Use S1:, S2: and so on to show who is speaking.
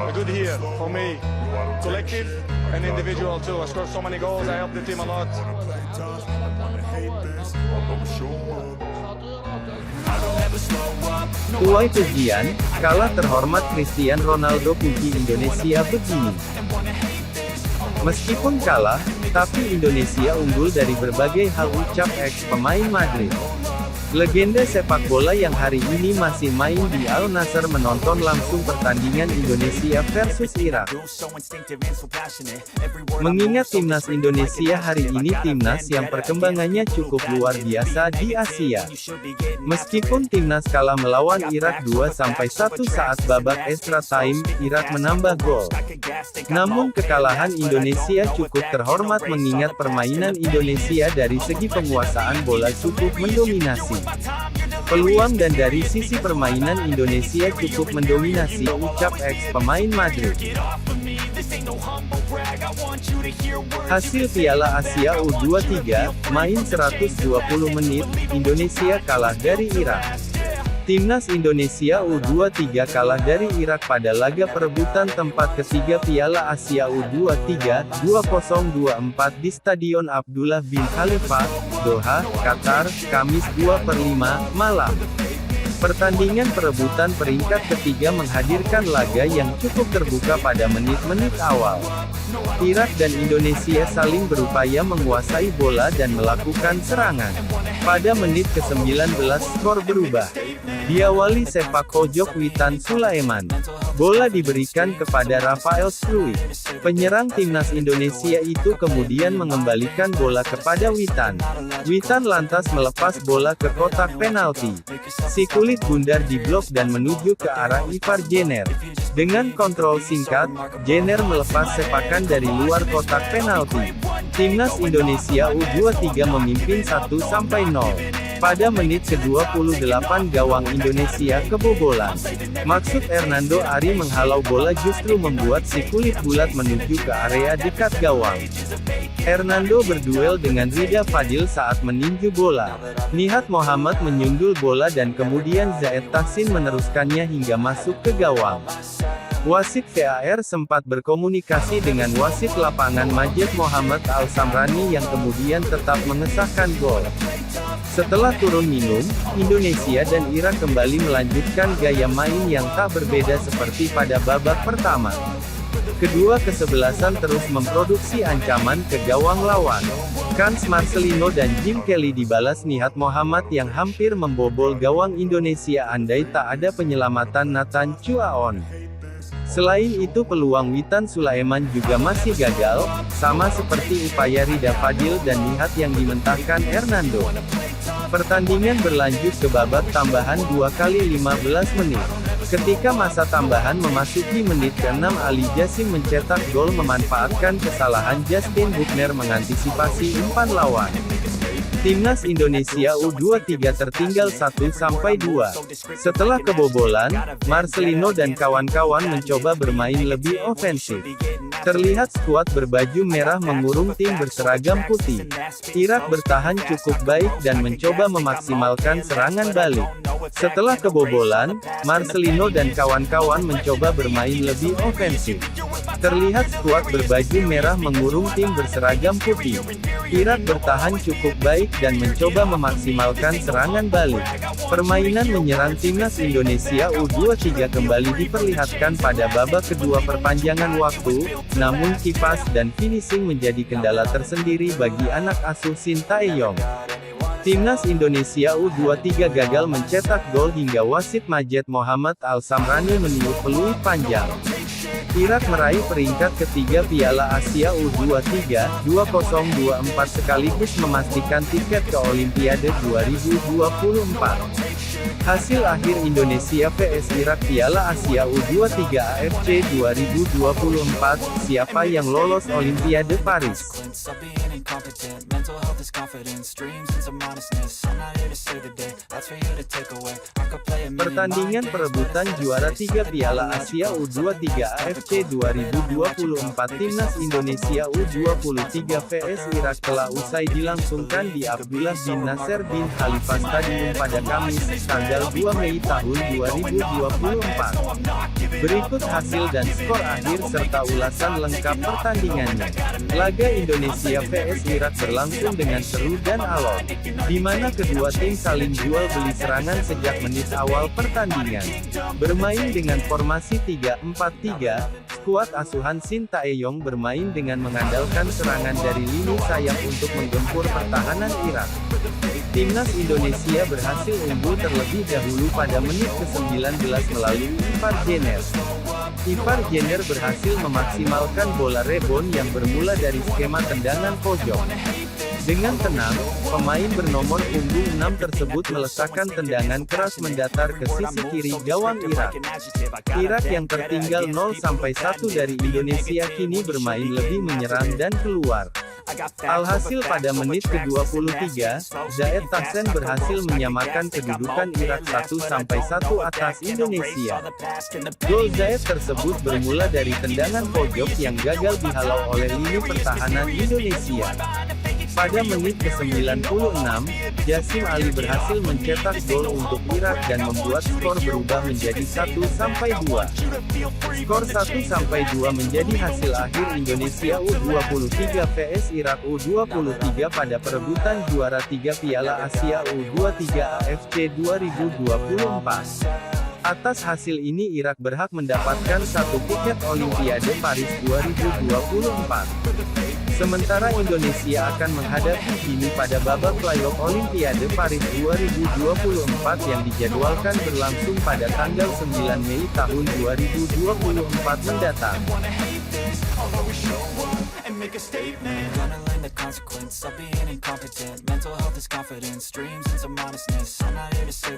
S1: a good year for me, collective and individual too. I scored so many goals. I helped the team a lot.
S2: Tuai pujian, kalah terhormat Cristiano Ronaldo puji Indonesia begini. Meskipun kalah, tapi Indonesia unggul dari berbagai hal, ucap ex-pemain Madrid. Legenda sepak bola yang hari ini masih main di Al Nassr menonton langsung pertandingan Indonesia versus Irak. Mengingat timnas Indonesia hari ini timnas yang perkembangannya cukup luar biasa di Asia. Meskipun timnas kalah melawan Irak 2-1 saat babak extra time, Irak menambah gol. Namun kekalahan Indonesia cukup terhormat mengingat permainan Indonesia dari segi penguasaan bola cukup mendominasi. Peluang dan dari sisi permainan Indonesia cukup mendominasi, ucap ex-pemain Madrid. Hasil Piala Asia U23, main 120 menit, Indonesia kalah dari Irak. Timnas Indonesia U23 kalah dari Irak pada laga perebutan tempat ketiga Piala Asia U23, 2024 di Stadion Abdullah bin Khalifa, Doha, Qatar, Kamis 2/5, malam. Pertandingan perebutan peringkat ketiga menghadirkan laga yang cukup terbuka pada menit-menit awal. Irak dan Indonesia saling berupaya menguasai bola dan melakukan serangan. Pada menit ke-19 skor berubah. Diawali sepak pojok Witan Sulaiman. Bola diberikan kepada Rafael Struijk. Penyerang timnas Indonesia itu kemudian mengembalikan bola kepada Witan. Witan lantas melepas bola ke kotak penalti. Si kulit bundar diblok dan menuju ke arah Ivar Jenner. Dengan kontrol singkat, Jenner melepas sepakan dari luar kotak penalti. Timnas Indonesia U23 memimpin 1-0. Pada menit ke-28 gawang Indonesia kebobolan. Maksud Hernando Ari menghalau bola justru membuat si kulit bulat menuju ke area dekat gawang. Hernando berduel dengan Rida Fadil saat meninju bola. Nihat Mohamad menyundul bola dan kemudian Zaid Tahsin meneruskannya hingga masuk ke gawang. Wasit VAR sempat berkomunikasi dengan wasit lapangan Majid Mohamed Al-Samrani yang kemudian tetap mengesahkan gol. Setelah turun minum, Indonesia dan Irak kembali melanjutkan gaya main yang tak berbeda seperti pada babak pertama. Kedua kesebelasan terus memproduksi ancaman ke gawang lawan. Kans Marcelino dan Jim Kelly dibalas Nihat Mohamad yang hampir membobol gawang Indonesia andai tak ada penyelamatan Nathan Chuaon. Selain itu peluang Witan Sulaiman juga masih gagal, sama seperti upaya Rida Fadil dan Nihat yang dimentahkan Hernando. Pertandingan berlanjut ke babak tambahan 2x15 menit. Ketika masa tambahan memasuki menit ke-6 Ali Jassim mencetak gol memanfaatkan kesalahan Justin Buckner mengantisipasi umpan lawan. Timnas Indonesia U23 tertinggal 1-2. Setelah kebobolan, Marcelino dan kawan-kawan mencoba bermain lebih ofensif. Terlihat skuad berbaju merah mengurung tim berseragam putih. Irak bertahan cukup baik dan mencoba memaksimalkan serangan balik. Setelah kebobolan, Marcelino dan kawan-kawan mencoba bermain lebih ofensif. Terlihat skuad berbaju merah mengurung tim berseragam putih. Irak bertahan cukup baik dan mencoba memaksimalkan serangan balik. Permainan menyerang timnas Indonesia U23 kembali diperlihatkan pada babak kedua perpanjangan waktu, namun kipas dan finishing menjadi kendala tersendiri bagi anak asuh Sintayong. Timnas Indonesia U23 gagal mencetak gol hingga wasit Majid Mohamed Al-Samrani meniup peluit panjang. Irak meraih peringkat ketiga Piala Asia U23, 2024 sekaligus memastikan tiket ke Olimpiade 2024. Hasil akhir Indonesia vs Irak Piala Asia U23 AFC 2024, siapa yang lolos Olimpiade Paris? Pertandingan perebutan juara 3 Piala Asia U23 AFC 2024 Timnas Indonesia U23 vs Irak telah usai dilangsungkan di Abdullah bin Nasser bin Khalifa Stadium pada Kamis, tanggal 2 Mei tahun 2024. Berikut hasil dan skor akhir serta ulasan lengkap pertandingannya. Laga Indonesia vs Irak berlangsung dengan seru dan alot, di mana kedua tim saling jual beli serangan sejak menit awal pertandingan. Bermain dengan formasi 3-4-3, skuad asuhan Shin Tae-yong bermain dengan mengandalkan serangan dari lini sayap untuk menggempur pertahanan Irak. Timnas Indonesia berhasil unggul terlebih dahulu pada menit ke-19 melalui Ipar Jenner. Ipar Jenner berhasil memaksimalkan bola rebound yang bermula dari skema tendangan pojok. Dengan tenang, pemain bernomor punggung 6 tersebut meletakkan tendangan keras mendatar ke sisi kiri gawang Irak. Irak yang tertinggal 0-1 dari Indonesia kini bermain lebih menyerang dan keluar. Alhasil pada menit ke-23, Zaid Tahsen berhasil menyamakan kedudukan Irak 1-1 atas Indonesia. Gol Zaid tersebut bermula dari tendangan pojok yang gagal dihalau oleh lini pertahanan Indonesia. Pada menit ke-96, Jassim Ali berhasil mencetak gol untuk Irak dan membuat skor berubah menjadi 1-2. Skor 1-2 menjadi hasil akhir Indonesia U23 vs Irak U23 pada perebutan juara 3 Piala Asia U23 AFC 2024. Atas hasil ini Irak berhak mendapatkan 1 tiket Olimpiade Paris 2024. Sementara Indonesia akan menghadapi Guinea pada babak playoff Olimpiade Paris 2024 yang dijadwalkan berlangsung pada tanggal 9 Mei tahun 2024 mendatang.
S3: Make a statement. Gonna learn the consequence of being incompetent. Mental health is confidence, dreams and some honestness. I'm not here to say